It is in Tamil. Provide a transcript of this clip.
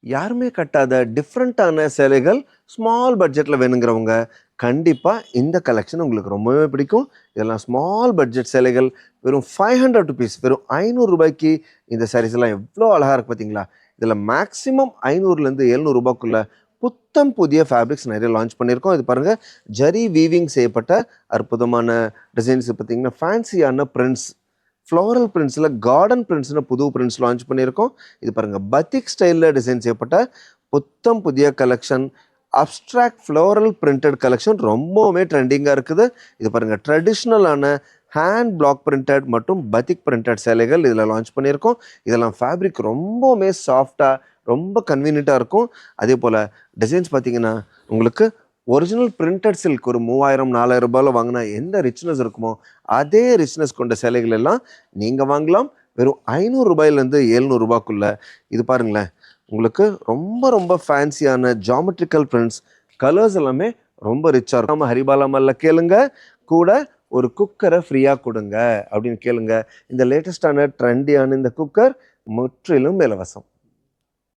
யாருமே கட்டாத டிஃப்ரெண்ட்டான சேலைகள் ஸ்மால் பட்ஜெட்டில் வேணுங்கிறவங்க கண்டிப்பாக இந்த கலெக்ஷன் உங்களுக்கு ரொம்பவே பிடிக்கும். இதெல்லாம் ஸ்மால் பட்ஜெட் சேலைகள் வெறும் 500 ருபீஸ், வெறும் 500 ரூபாய்க்கு இந்த சாரீஸ் எல்லாம் எவ்வளோ அழகாக இருக்குது பார்த்தீங்களா? இதில் மேக்ஸிமம் 500லேருந்து 700 ரூபாய்க்குள்ள புத்தம் புதிய ஃபேப்ரிக்ஸ் நிறைய லான்ச் பண்ணியிருக்கோம். இது பாருங்கள், ஜரி வீவிங் செய்யப்பட்ட அற்புதமான டிசைன்ஸ் பார்த்தீங்கன்னா ஃபேன்சியான பிரிண்ட்ஸ், ஃப்ளோரல் பிரிண்ட்ஸில் கார்டன் பிரிண்ட்ஸ்னு புது பிரிண்ட்ஸ் லான்ச் பண்ணியிருக்கோம். இது பாருங்கள், பத்திக் ஸ்டைலில் டிசைன் செய்யப்பட்ட புத்தம் புதிய collection, abstract floral printed collection ரொம்பவுமே ட்ரெண்டிங்காக இருக்குது. இது பாருங்கள், ட்ரெடிஷ்னலான ஹேண்ட் பிளாக் பிரிண்டட் மற்றும் பத்திக் பிரிண்டட் சேலைகள் இதில் லான்ச் பண்ணியிருக்கோம். இதெல்லாம் ஃபேப்ரிக் ரொம்பவுமே சாஃப்டாக ரொம்ப கன்வீனியண்ட்டாக இருக்கும். அதே போல் டிசைன்ஸ் பார்த்தீங்கன்னா உங்களுக்கு ஒரிஜினல் பிரிண்டட் சில்க் ஒரு 3000-4000 ரூபாயில் வாங்கினா எந்த ரிச்னஸ் இருக்குமோ அதே ரிச்னஸ் கொண்ட சேலைகள் எல்லாம் நீங்கள் வாங்கலாம் வெறும் 500 ரூபாயிலேருந்து 700 ரூபாய்க்குள்ள. இது பாருங்களேன், உங்களுக்கு ரொம்ப ரொம்ப ஃபேன்சியான ஜாமெட்ரிக்கல் பிரிண்ட்ஸ், கலர்ஸ் எல்லாமே ரொம்ப ரிச்சாக இருக்கும். ஹரிபாலா மல்ல கேளுங்க, கூட ஒரு குக்கரை ஃப்ரீயாக கொடுங்க அப்படின்னு கேளுங்க. இந்த லேட்டஸ்டான ட்ரெண்டியான இந்த குக்கர் முற்றிலும் இலவசம்.